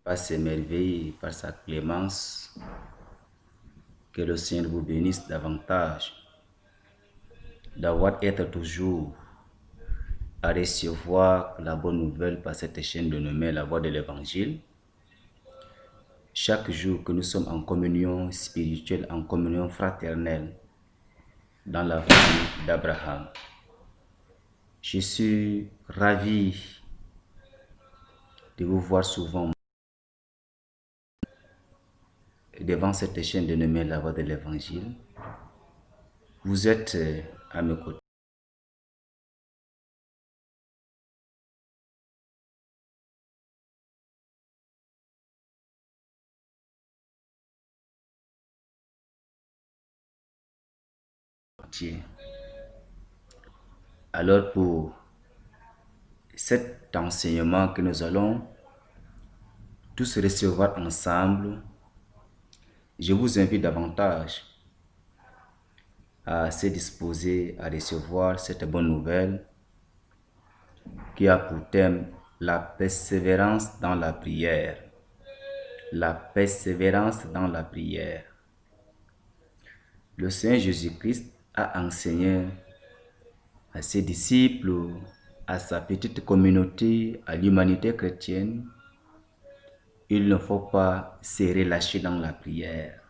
par ses merveilles et par sa clémence. Que le Seigneur vous bénisse davantage d'avoir été toujours à recevoir la bonne nouvelle par cette chaîne dénommée La Voix de l'Évangile. Chaque jour que nous sommes en communion spirituelle, en communion fraternelle dans la famille d'Abraham. Je suis ravi de vous voir souvent devant cette chaîne dénommée La Voix de l'Évangile. Vous êtes à mes côtés. Alors pour cet enseignement que nous allons tous recevoir ensemble, je vous invite davantage à se disposer à recevoir cette bonne nouvelle qui a pour thème la persévérance dans la prière. La persévérance dans la prière. Le Seigneur Jésus-Christ a enseigné à ses disciples, à sa petite communauté, à l'humanité chrétienne, il ne faut pas se relâcher dans la prière.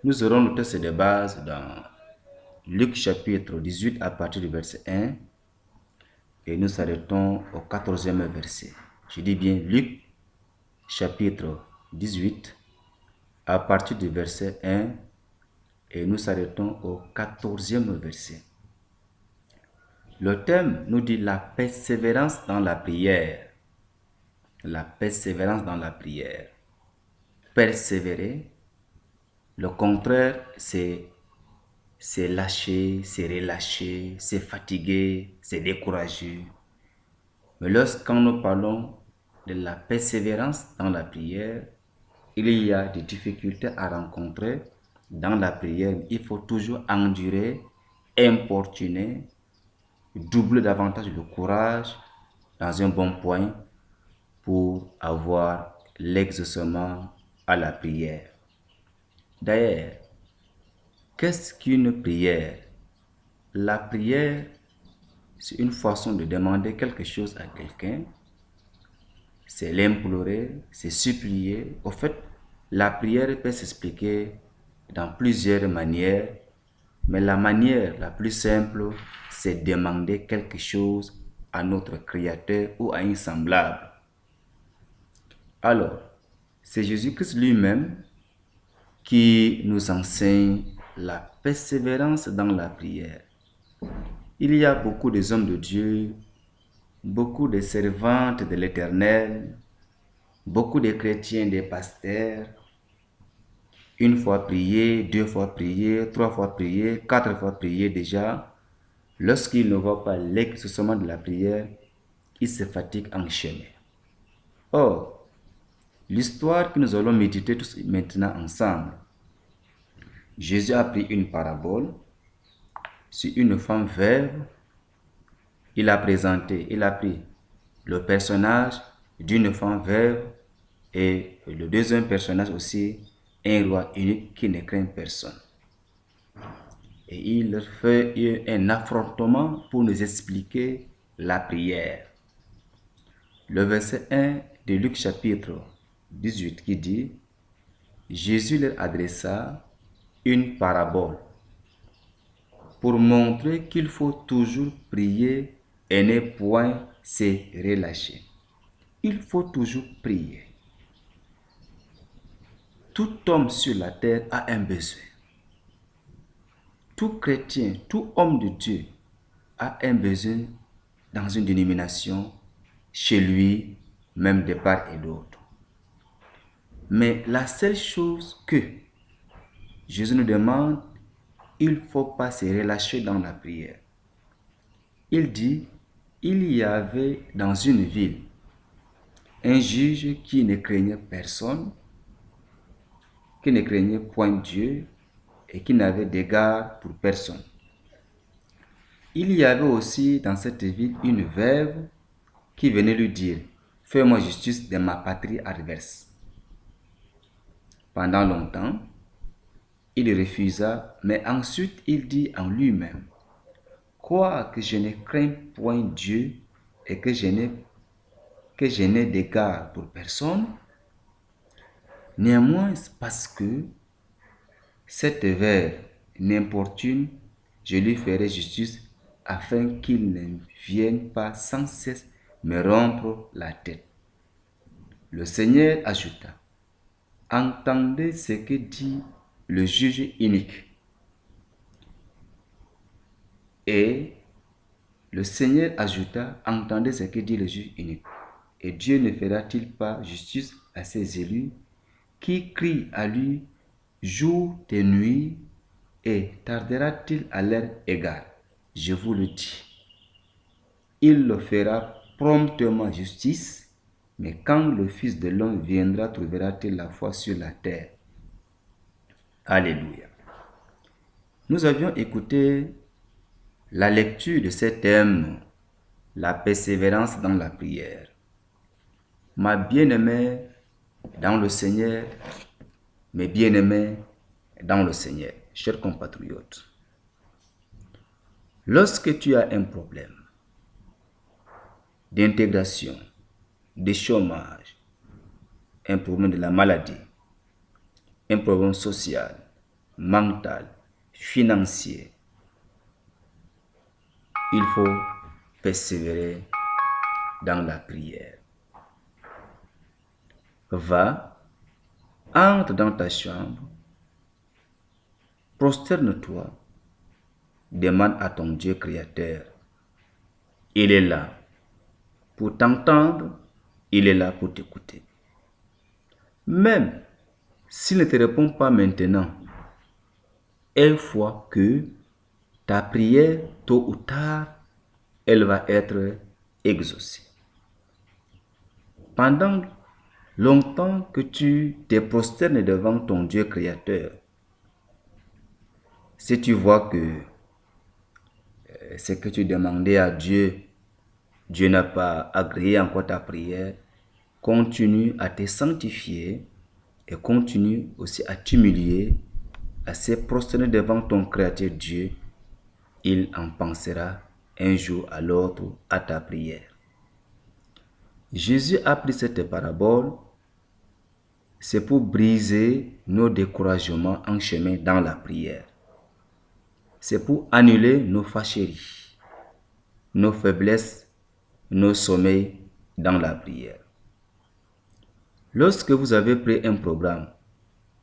Nous aurons le texte de base dans Luc chapitre 18 à partir du verset 1 et nous s'arrêtons au 14e verset. Je dis bien Luc chapitre 18 à partir du verset 1 et nous s'arrêtons au 14e verset. Le thème nous dit la persévérance dans la prière. La persévérance dans la prière. Persévérer, le contraire, c'est lâcher, c'est relâcher, c'est fatiguer, c'est décourager. Mais lorsque nous parlons de la persévérance dans la prière, il y a des difficultés à rencontrer dans la prière. Il faut toujours endurer, importuner, doubler davantage le courage dans un bon point pour avoir l'exaucement à la prière. D'ailleurs, qu'est-ce qu'une prière? La prière, c'est une façon de demander quelque chose à quelqu'un. C'est l'implorer, c'est supplier. Au fait, la prière peut s'expliquer dans plusieurs manières, mais la manière la plus simple, c'est demander quelque chose à notre Créateur ou à un semblable. Alors, c'est Jésus-Christ lui-même qui nous enseigne la persévérance dans la prière. Il y a beaucoup de hommes de Dieu, beaucoup de servantes de l'Éternel, beaucoup de chrétiens, des pasteurs, une fois prié, deux fois prié, trois fois prié, quatre fois prié déjà. Lorsqu'ils ne voient pas l'exaucement de la prière, ils se fatiguent en chemin. Or, l'histoire que nous allons méditer tous maintenant ensemble, Jésus a pris une parabole sur une femme veuve. Il a pris le personnage d'une femme veuve et le deuxième personnage aussi, un roi unique qui ne craint personne. Et il fait un affrontement pour nous expliquer la prière. Le verset 1 de Luc chapitre 18 qui dit, Jésus leur adressa une parabole pour montrer qu'il faut toujours prier et ne point se relâcher. Il faut toujours prier. Tout homme sur la terre a un besoin. Tout chrétien, tout homme de Dieu a un besoin dans une dénomination, chez lui, même de part et d'autre. Mais la seule chose que Jésus nous demande, il ne faut pas se relâcher dans la prière. Il dit, il y avait dans une ville un juge qui ne craignait personne, qui ne craignait point Dieu et qui n'avait d'égard pour personne. Il y avait aussi dans cette ville une veuve qui venait lui dire, fais-moi justice de ma patrie adverse. Pendant longtemps, il refusa, mais ensuite il dit en lui-même, quoique je ne crains point Dieu et que je n'ai d'égard pour personne, néanmoins parce que cet vers m'importune, je lui ferai justice afin qu'il ne vienne pas sans cesse me rompre la tête. Le Seigneur ajouta, entendez ce que dit le juge unique. Et le Seigneur ajouta, entendez ce que dit le juge unique. Et Dieu ne fera-t-il pas justice à ses élus qui crient à lui jour et nuit, et tardera-t-il à leur égard? Je vous le dis, il le fera promptement justice, mais quand le Fils de l'homme viendra, trouvera-t-il la foi sur la terre? Alléluia. Nous avions écouté la lecture de cet thème, la persévérance dans la prière. Ma bien-aimée dans le Seigneur, mes bien-aimés dans le Seigneur, chers compatriotes, lorsque tu as un problème d'intégration, de chômage, un problème de la maladie, un problème social, mental, financier, il faut persévérer dans la prière. Va, entre dans ta chambre, prosterne-toi, demande à ton Dieu créateur. Il est là pour t'entendre, il est là pour t'écouter. Même s'il ne te répond pas maintenant, une fois que ta prière, tôt ou tard, elle va être exaucée. Pendant longtemps que tu te prosternes devant ton Dieu créateur, si tu vois que ce que tu demandais à Dieu, Dieu n'a pas agréé encore ta prière, continue à te sanctifier et continue aussi à t'humilier, à se prosterner devant ton Créateur Dieu. Il en pensera un jour à l'autre à ta prière. Jésus a pris cette parabole, c'est pour briser nos découragements en chemin dans la prière. C'est pour annuler nos fâcheries, nos faiblesses, nos sommeils dans la prière. Lorsque vous avez pris un programme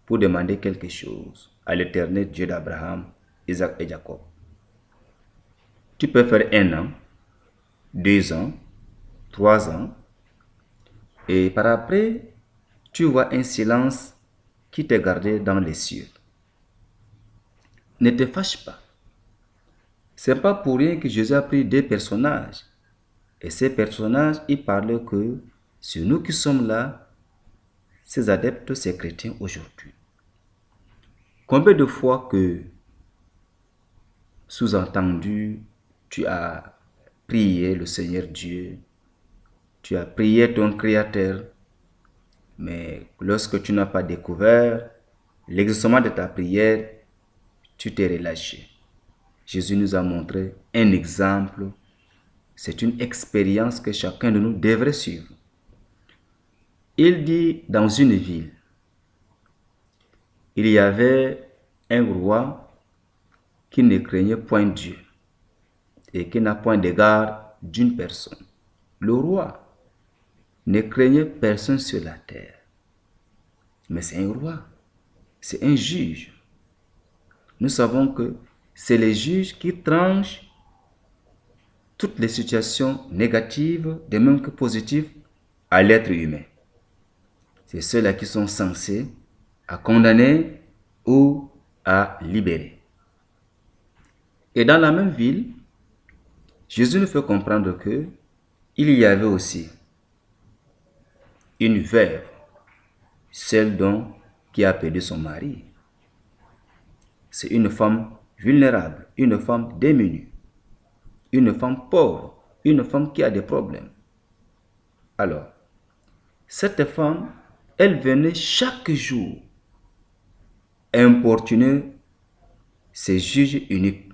pour demander quelque chose à l'Éternel Dieu d'Abraham, Isaac et Jacob, tu peux faire 1 an, 2 ans, 3 ans, et par après, tu vois un silence qui t'est gardé dans les cieux. Ne te fâche pas. Ce n'est pas pour rien que Jésus a pris 2 personnages. Et ces personnages, ils parlent que c'est nous qui sommes là, ces adeptes, ces chrétiens aujourd'hui. Combien de fois que, sous-entendu, tu as prié le Seigneur Dieu, tu as prié ton Créateur, mais lorsque tu n'as pas découvert l'exaucement de ta prière, tu t'es relâché. Jésus nous a montré un exemple. C'est une expérience que chacun de nous devrait suivre. Il dit, dans une ville, il y avait un roi qui ne craignait point Dieu et qui n'a point d'égard d'une personne. Le roi ne craignait personne sur la terre. Mais c'est un roi, c'est un juge. Nous savons que c'est les juges qui tranchent toutes les situations négatives, de même que positives, à l'être humain. C'est ceux-là qui sont censés à condamner ou à libérer. Et dans la même ville, Jésus nous fait comprendre que il y avait aussi une veuve, celle qui a perdu son mari. C'est une femme vulnérable, une femme démunie, une femme pauvre, une femme qui a des problèmes. Alors, Cette femme, elle venait chaque jour importuner ces juges uniques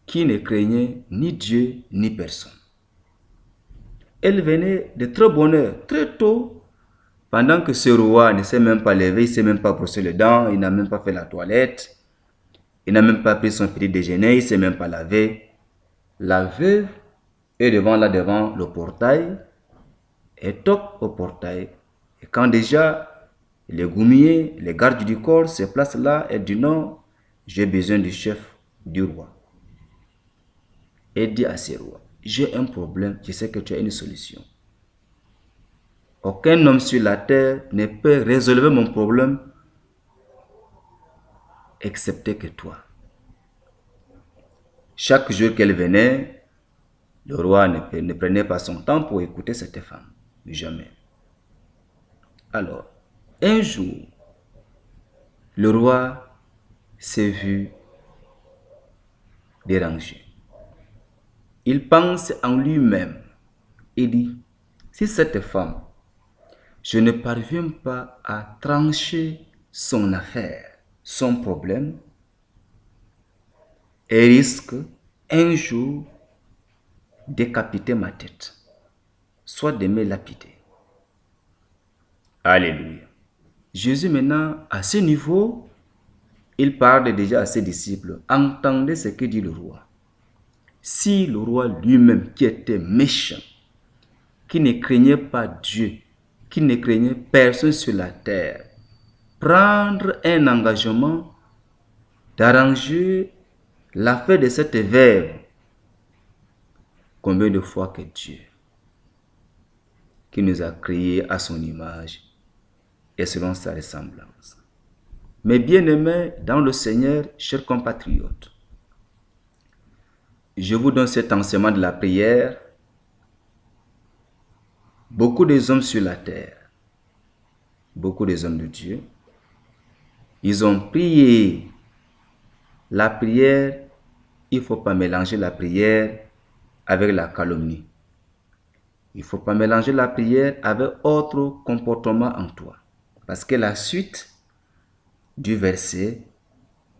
qui ne craignaient ni Dieu ni personne. Elle venait de très bonne heure, très tôt, pendant que ce roi ne s'est même pas levé, il ne s'est même pas brossé les dents, il n'a même pas fait la toilette, il n'a même pas pris son petit déjeuner, il ne s'est même pas lavé. La veuve est devant le portail, et toque au portail. Et quand déjà les goumiers, les gardes du corps se placent là, elle dit non, j'ai besoin du chef du roi. Elle dit à ce roi, j'ai un problème, je sais que tu as une solution. Aucun homme sur la terre ne peut résoudre mon problème excepté que toi. Chaque jour qu'elle venait, le roi ne prenait pas son temps pour écouter cette femme. Jamais. Alors, un jour, le roi s'est vu dérangé. Il pense en lui-même et dit, si cette femme, je ne parviens pas à trancher son affaire, son problème, elle risque un jour de décapiter ma tête, soit de me lapider. Alléluia. Jésus maintenant, à ce niveau, il parle déjà à ses disciples. Entendez ce que dit le roi. Si le roi lui-même, qui était méchant, qui ne craignait pas Dieu, qui ne craignait personne sur la terre, prendre un engagement d'arranger l'affaire de cette veuve, combien de fois que Dieu, qui nous a créés à son image et selon sa ressemblance. Mes bien-aimés dans le Seigneur, chers compatriotes, je vous donne cet enseignement de la prière. Beaucoup des hommes sur la terre, beaucoup des hommes de Dieu, ils ont prié. La prière, il ne faut pas mélanger la prière avec la calomnie. Il ne faut pas mélanger la prière avec autre comportement en toi. Parce que la suite du verset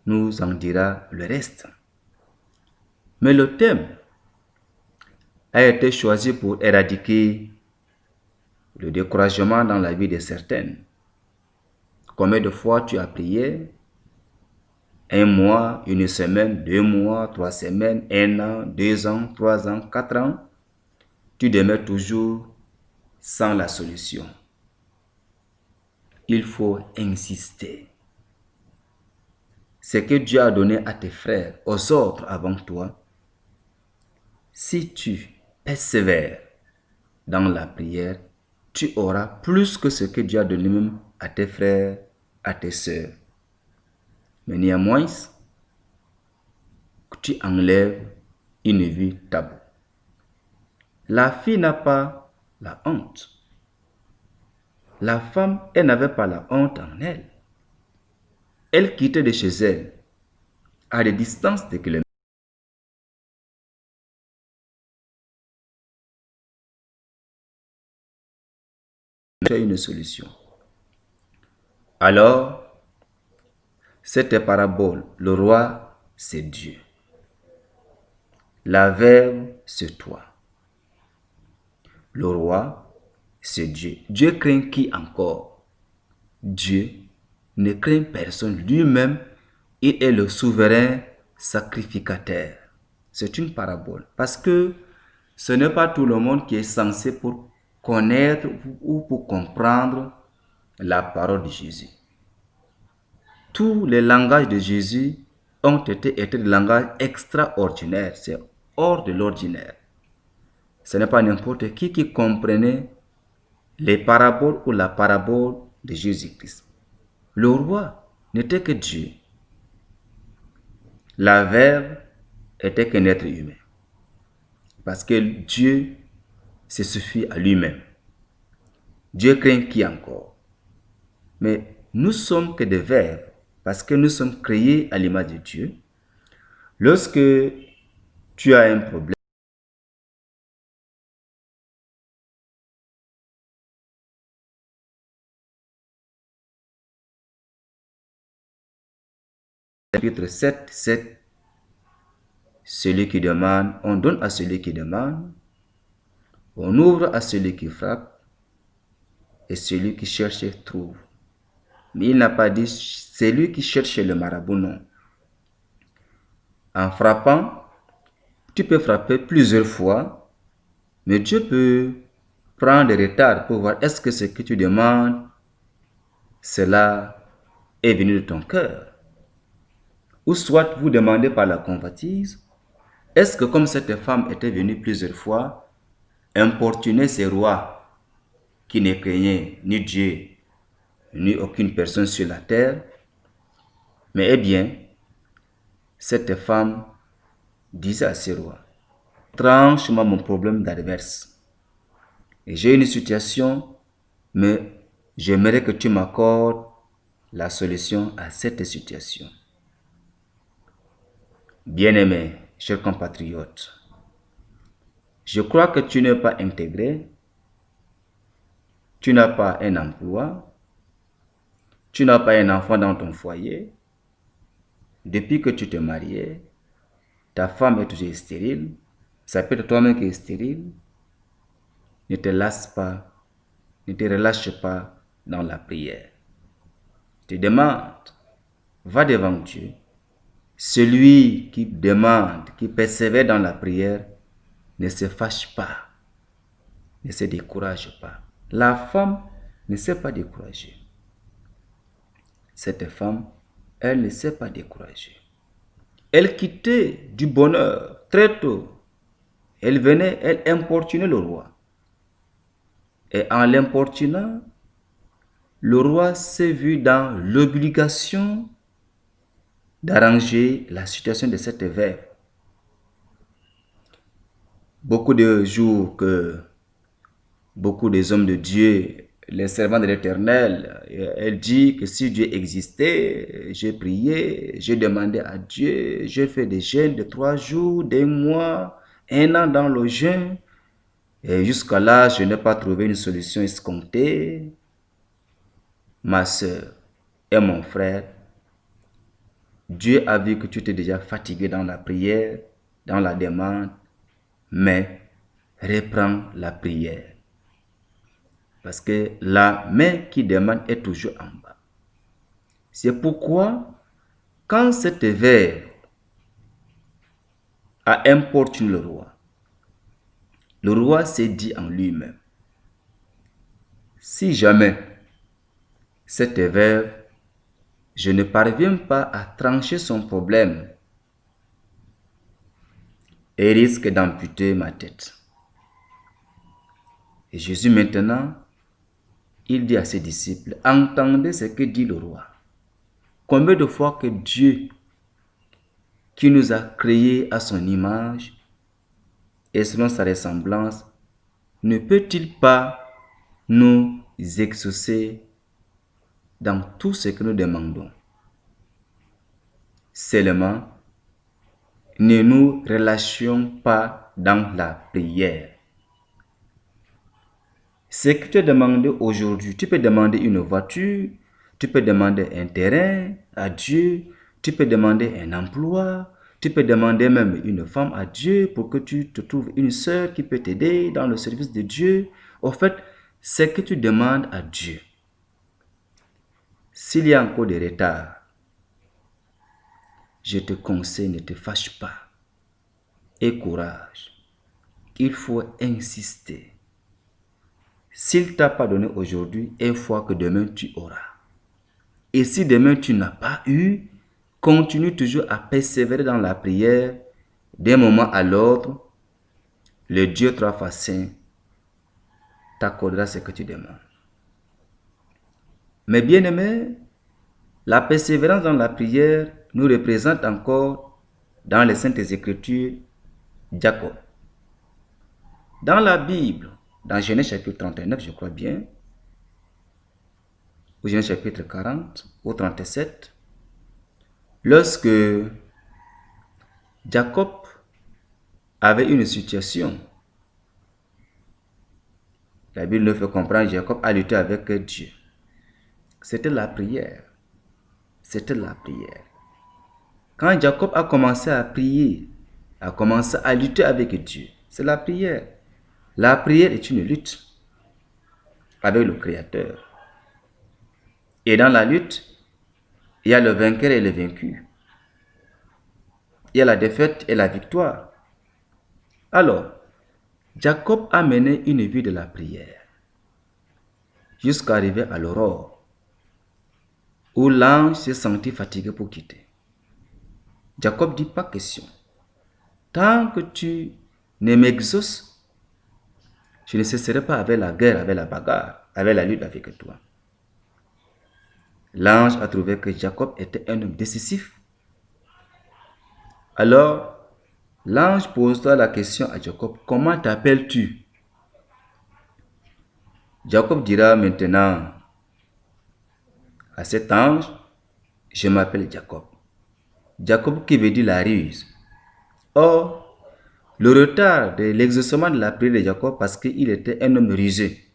nous en dira le reste. Mais le thème a été choisi pour éradiquer le découragement dans la vie de certaines. Combien de fois tu as prié? Un mois, une semaine, 2 mois, 3 semaines, 1 an, 2 ans, 3 ans, 4 ans. Tu demeures toujours sans la solution. Il faut insister. Ce que Dieu a donné à tes frères, aux autres avant toi, si tu persévères dans la prière, tu auras plus que ce que Dieu a donné même à tes frères, à tes sœurs. Mais néanmoins, tu enlèves une vie taboue. La fille n'a pas la honte. La femme, elle n'avait pas la honte en elle. Elle quittait de chez elle à des distances de kilomètres. Une solution. Alors, cette parabole, le roi, c'est Dieu. La veuve, c'est toi. Le roi, c'est Dieu. Dieu craint qui encore? Dieu ne craint personne. Lui-même, il est le souverain sacrificateur. C'est une parabole. Parce que ce n'est pas tout le monde qui est censé pour connaître ou pour comprendre la parole de Jésus. Tous les langages de Jésus ont été des langages extraordinaires. C'est hors de l'ordinaire. Ce n'est pas n'importe qui comprenait les paraboles ou la parabole de Jésus-Christ. Le roi n'était que Dieu. La veuve était qu'un être humain. Parce que Dieu se suffit à lui-même. Dieu craint qui encore? Mais nous sommes que des veuves parce que nous sommes créés à l'image de Dieu. Lorsque tu as un problème, Chapitre 7, 7. Celui qui demande, on donne à celui qui demande, on ouvre à celui qui frappe, et celui qui cherche trouve. Mais il n'a pas dit celui qui cherche le marabout, non. En frappant, tu peux frapper plusieurs fois, mais Dieu peut prendre des retards pour voir est-ce que ce que tu demandes, cela est venu de ton cœur. Ou soit vous demandez par la convoitise, est-ce que comme cette femme était venue plusieurs fois, importuner ces rois qui ne craignaient ni Dieu, ni aucune personne sur la terre, mais eh bien, cette femme disait à ces rois, tranche-moi mon problème d'adverse. Et j'ai une situation, mais j'aimerais que tu m'accordes la solution à cette situation. Bien-aimés, chers compatriotes, je crois que tu n'es pas intégré, tu n'as pas un emploi, tu n'as pas un enfant dans ton foyer. Depuis que tu t'es marié, ta femme est toujours stérile, ça peut être toi-même qui es stérile. Ne te lasse pas, ne te relâche pas dans la prière. Tu demandes, va devant Dieu. Celui qui demande, qui persévère dans la prière, ne se fâche pas, ne se décourage pas. La femme ne s'est pas découragée. Cette femme, elle ne s'est pas découragée. Elle quittait du bonheur très tôt. Elle venait, elle importunait le roi. Et en l'importunant, le roi s'est vu dans l'obligation d'arranger la situation de cette veuve. Beaucoup de jours que beaucoup des hommes de Dieu, les servants de l'Éternel, elle dit que si Dieu existait, j'ai prié, j'ai demandé à Dieu, j'ai fait des jeûnes de 3 jours, des mois, 1 an dans le jeûne, et jusqu'à là, je n'ai pas trouvé une solution escomptée. Ma soeur et mon frère, Dieu a vu que tu t'es déjà fatigué dans la prière, dans la demande, mais reprends la prière. Parce que la main qui demande est toujours en bas. C'est pourquoi, quand cette veuve a importuné le roi s'est dit en lui-même, si jamais cette veuve, je ne parviens pas à trancher son problème, elle risque d'amputer ma tête. Et Jésus maintenant, il dit à ses disciples, entendez ce que dit le roi. Combien de fois que Dieu, qui nous a créés à son image et selon sa ressemblance, ne peut-il pas nous exaucer dans tout ce que nous demandons? Seulement, ne nous relâchions pas dans la prière. Ce que tu as demandé aujourd'hui, tu peux demander une voiture, tu peux demander un terrain à Dieu, tu peux demander un emploi, tu peux demander même une femme à Dieu pour que tu te trouves une sœur qui peut t'aider dans le service de Dieu. En fait, ce que tu demandes à Dieu, s'il y a encore des retards, je te conseille, ne te fâche pas. Et courage. Il faut insister. S'il ne t'a pas donné aujourd'hui, une fois que demain tu auras. Et si demain tu n'as pas eu, continue toujours à persévérer dans la prière. D'un moment à l'autre, le Dieu trois fois saint t'accordera ce que tu demandes. Mais bien aimé, la persévérance dans la prière nous représente encore dans les Saintes Écritures Jacob. Dans la Bible, dans Genèse chapitre 39, je crois bien, ou Genèse chapitre 40 ou 37, lorsque Jacob avait une situation, la Bible nous fait comprendre que Jacob a lutté avec Dieu. C'était la prière. C'était la prière. Quand Jacob a commencé à prier, a commencé à lutter avec Dieu, c'est la prière. La prière est une lutte avec le Créateur. Et dans la lutte, il y a le vainqueur et le vaincu. Il y a la défaite et la victoire. Alors, Jacob a mené une vie de la prière jusqu'à arriver à l'aurore, où l'ange s'est senti fatigué pour quitter. Jacob dit, pas question. Tant que tu ne m'exauces, je ne cesserai pas avec la guerre, avec la bagarre, avec la lutte avec toi. L'ange a trouvé que Jacob était un homme décisif. Alors, l'ange posa la question à Jacob, comment t'appelles-tu? Jacob dira maintenant à cet ange, je m'appelle Jacob. Jacob qui veut dire la ruse. Or, le retard de l'exaucement de la prière de Jacob parce qu'il était un homme rusé.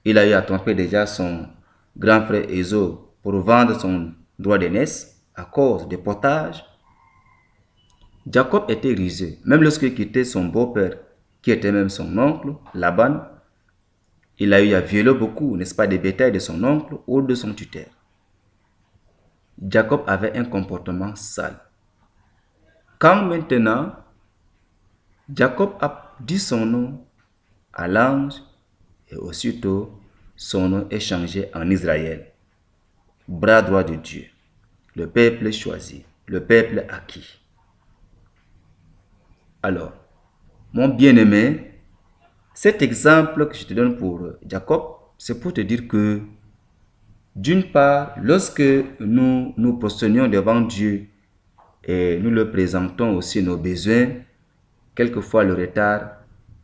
Il a eu à tromper déjà son grand frère Ésaü pour vendre son droit d'aînesse à cause des potages. Jacob était rusé. Même lorsqu'il quittait son beau-père, qui était même son oncle, Laban, il a eu à violer beaucoup, n'est-ce pas, des bétails de son oncle ou de son tuteur. Jacob avait un comportement sale. Quand maintenant, Jacob a dit son nom à l'ange et aussitôt, son nom est changé en Israël, bras droit de Dieu, le peuple choisi, le peuple acquis. Alors, mon bien-aimé, cet exemple que je te donne pour Jacob, c'est pour te dire que, d'une part, lorsque nous nous prosternons devant Dieu et nous le présentons aussi nos besoins, quelquefois le retard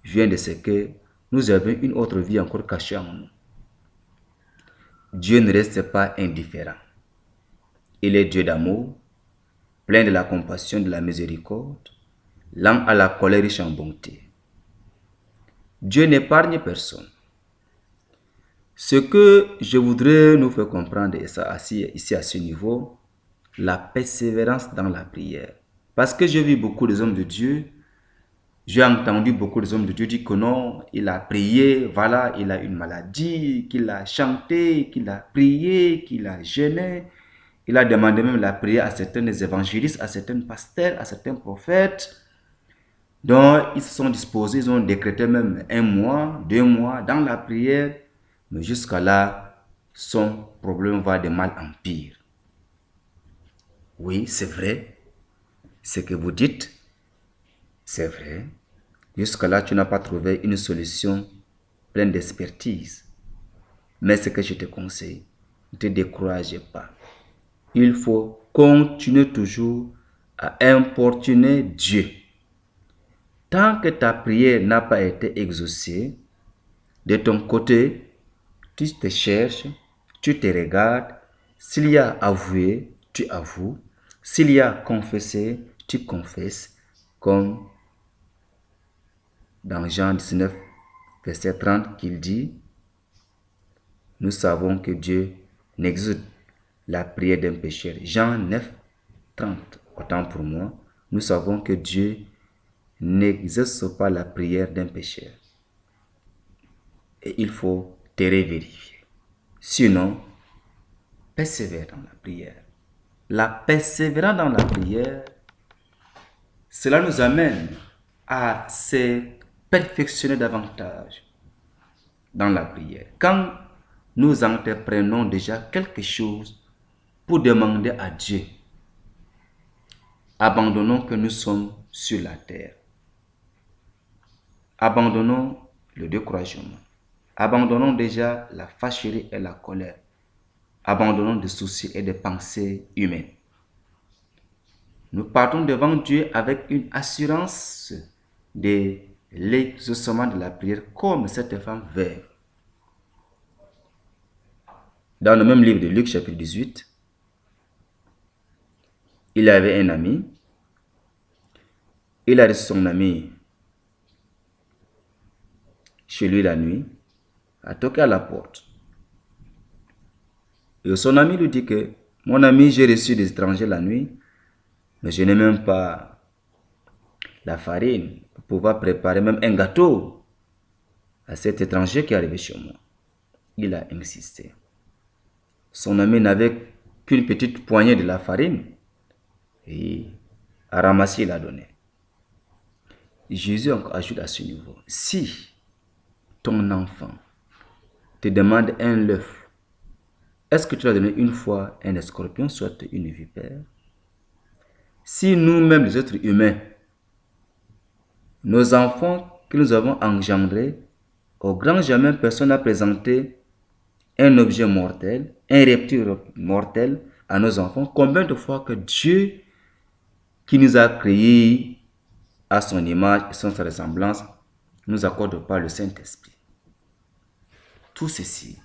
vient de ce que nous avons une autre vie encore cachée en nous. Dieu ne reste pas indifférent. Il est Dieu d'amour, plein de la compassion, de la miséricorde, lent à la colère, riche en bonté. Dieu n'épargne personne. Ce que je voudrais nous faire comprendre ici à ce niveau, la persévérance dans la prière. Parce que j'ai vu beaucoup des hommes de Dieu, j'ai entendu beaucoup des hommes de Dieu dire que non, il a prié, voilà, il a une maladie, qu'il a chanté, qu'il a prié, qu'il a jeûné. Il a demandé même la prière à certains évangélistes, à certains pasteurs, à certains prophètes. Donc, ils se sont disposés, ils ont décrété même 1 mois, 2 mois dans la prière. Mais jusqu'à là, son problème va de mal en pire. Oui, c'est vrai. Ce que vous dites, c'est vrai. Jusqu'à là, tu n'as pas trouvé une solution pleine d'expertise. Mais ce que je te conseille, ne te décourage pas. Il faut continuer toujours à importuner Dieu. Tant que ta prière n'a pas été exaucée, de ton côté, tu te cherches, tu te regardes. S'il y a avoué, tu avoues. S'il y a confessé, tu confesses. Comme dans Jean 19, verset 30, qu'il dit, nous savons que Dieu n'exauce la prière d'un pécheur. Jean 9, 30. Autant pour moi, nous savons que Dieu n'exauce pas la prière d'un pécheur. Et il faut te vérifier. Sinon, persévère dans la prière. La persévérance dans la prière, cela nous amène à se perfectionner davantage dans la prière. Quand nous entreprenons déjà quelque chose pour demander à Dieu, abandonnons que nous sommes sur la terre. Abandonnons le découragement. Abandonnons déjà la fâcherie et la colère. Abandonnons des soucis et des pensées humaines. Nous partons devant Dieu avec une assurance de l'exaucement de la prière comme cette femme veuve. Dans le même livre de Luc chapitre 18, il avait un ami. Il a reçu son ami chez lui la nuit, a toqué à la porte. Et son ami lui dit que, mon ami, j'ai reçu des étrangers la nuit. Mais je n'ai même pas la farine pour pouvoir préparer même un gâteau à cet étranger qui est arrivé chez moi. Il a insisté. Son ami n'avait qu'une petite poignée de la farine et a ramassé, il a donné. Jésus ajoute à ce niveau, si ton enfant te demande un œuf, est-ce que tu as donné une fois un escorpion, soit une vipère? Si nous-mêmes, les êtres humains, nos enfants que nous avons engendrés, au grand jamais, personne n'a présenté un objet mortel, un reptile mortel à nos enfants. Combien de fois que Dieu, qui nous a créés à son image et sans sa ressemblance, ne nous accorde pas le Saint-Esprit? Tout ceci,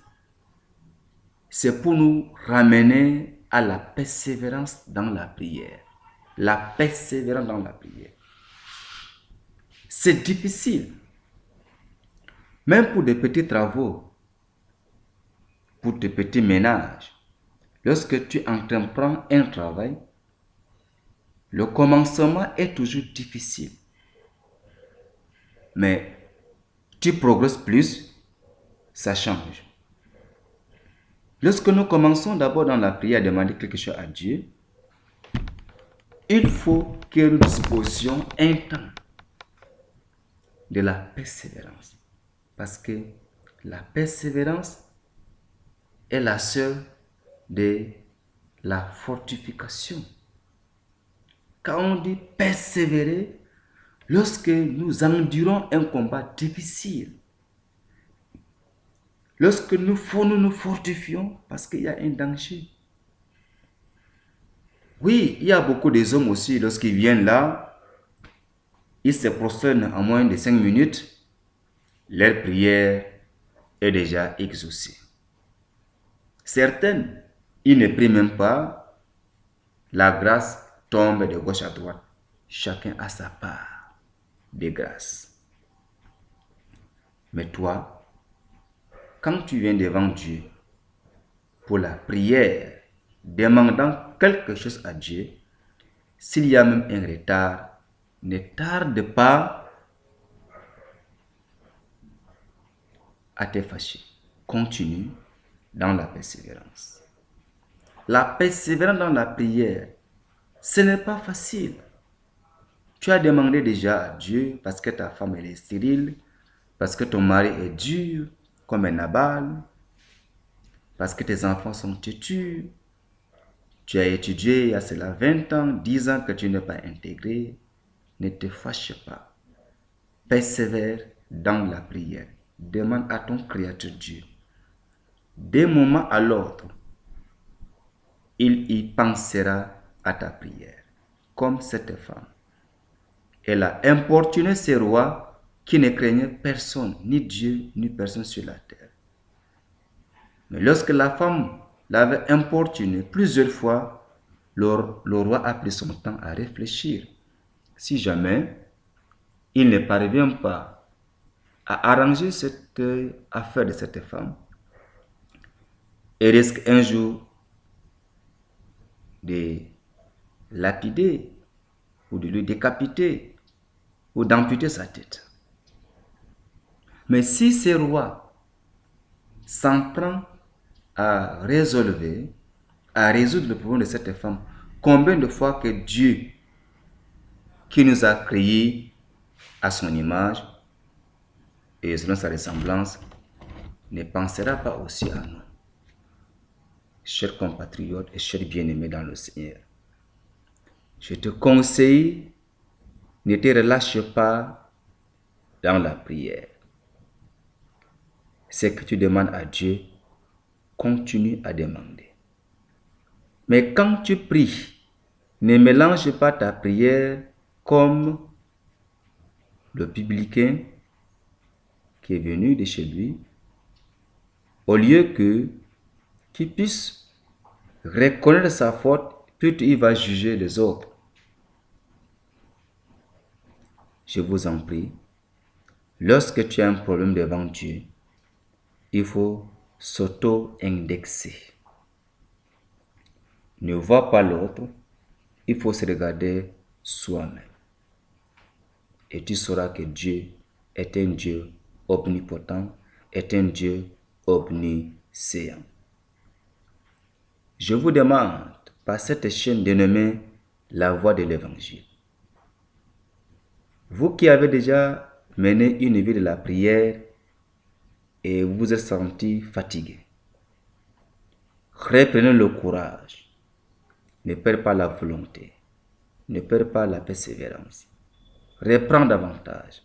c'est pour nous ramener à la persévérance dans la prière. La persévérance dans la prière. C'est difficile. Même pour des petits travaux, pour des petits ménages, lorsque tu entreprends un travail, le commencement est toujours difficile. Mais tu progresses plus, ça change. Lorsque nous commençons d'abord dans la prière à demander quelque chose à Dieu, il faut que nous disposions un temps de la persévérance. Parce que la persévérance est la sœur de la fortification. Quand on dit persévérer, lorsque nous endurons un combat difficile, lorsque nous nous fortifions, parce qu'il y a un danger. Oui, il y a beaucoup des hommes aussi, lorsqu'ils viennent là, ils se prosternent en moins de 5 minutes, leur prière est déjà exaucée. Certaines, ils ne prient même pas, la grâce tombe de gauche à droite. Chacun a sa part de grâce. Mais toi, quand tu viens devant Dieu pour la prière, demandant quelque chose à Dieu, s'il y a même un retard, ne tarde pas à te fâcher. Continue dans la persévérance. La persévérance dans la prière, ce n'est pas facile. Tu as demandé déjà à Dieu parce que ta femme elle est stérile, parce que ton mari est dur comme un Nabal, parce que tes enfants sont têtus. Tu as étudié il y a cela 20 ans, 10 ans que tu n'es pas intégré. Ne te fâche pas. Persévère dans la prière. Demande à ton Créateur Dieu. D'un moment à l'autre, il y pensera à ta prière. Comme cette femme. Elle a importuné ces rois qui ne craignaient personne, ni Dieu, ni personne sur la terre. Mais lorsque la femme l'avait importuné plusieurs fois, le roi a pris son temps à réfléchir. Si jamais il ne parvient pas à arranger cette affaire de cette femme, il risque un jour de lapider ou de le décapiter ou d'amputer sa tête. Mais si ce roi s'en prend à résoudre le problème de cette femme, combien de fois que Dieu, qui nous a créés à son image et selon sa ressemblance, ne pensera pas aussi à nous? Chers compatriotes et chers bien-aimés dans le Seigneur, je te conseille, ne te relâche pas dans la prière. Ce que tu demandes à Dieu, continue à demander. Mais quand tu pries, ne mélange pas ta prière comme le publicain qui est venu de chez lui, au lieu qu'il puisse reconnaître sa faute, puis il va juger les autres. Je vous en prie, lorsque tu as un problème devant Dieu, il faut s'auto-indexer. Ne vois pas l'autre, il faut se regarder soi-même. Et tu sauras que Dieu est un Dieu omnipotent, est un Dieu omniscient. Je vous demande, par cette chaîne dénommée La Voix de l'Évangile, vous qui avez déjà mené une vie de la prière et vous vous êtes senti fatigué, reprenez le courage, ne perds pas la volonté, ne perds pas la persévérance, reprends davantage.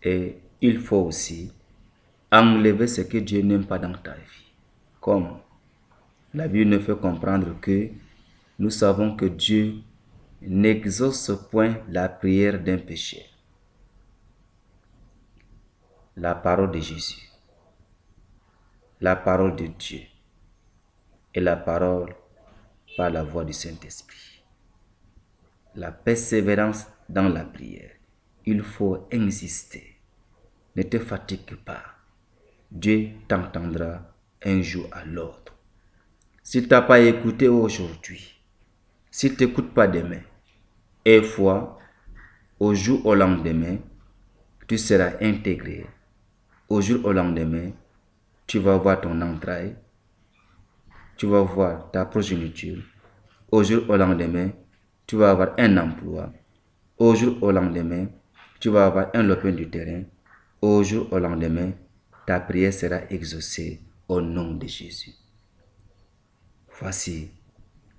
Et il faut aussi enlever ce que Dieu n'aime pas dans ta vie. Comme la Bible nous fait comprendre que nous savons que Dieu n'exauce point la prière d'un pécheur. La parole de Jésus, la parole de Dieu et la parole par la voix du Saint-Esprit. La persévérance dans la prière. Il faut insister. Ne te fatigue pas. Dieu t'entendra un jour à l'autre. Si tu n'as pas écouté aujourd'hui, si tu n'écoutes pas demain, et foi, au jour au lendemain, tu seras intégré. Au jour au lendemain, tu vas voir ton entraille, tu vas voir ta progéniture. Au jour au lendemain, tu vas avoir un emploi. Au jour au lendemain, tu vas avoir un lopin du terrain. Au jour au lendemain, ta prière sera exaucée au nom de Jésus. Voici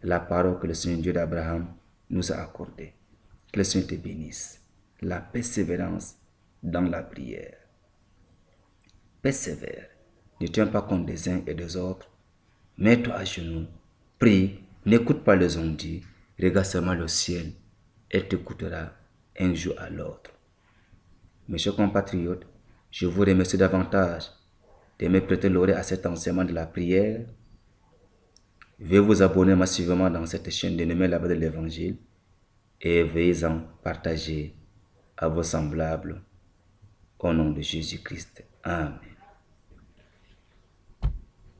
la parole que le Seigneur Dieu d'Abraham nous a accordée. Que le Seigneur te bénisse. La persévérance dans la prière. Persévère. Ne tiens pas compte des uns et des autres. Mets-toi à genoux. Prie. N'écoute pas les on-dit. Regarde seulement le ciel. Elle t'écoutera un jour à l'autre. Mes chers compatriotes, je vous remercie davantage de me prêter l'oreille à cet enseignement de la prière. Veuillez vous abonner massivement dans cette chaîne dénommée La Voix de l'Évangile et veuillez en partager à vos semblables au nom de Jésus-Christ. Amen.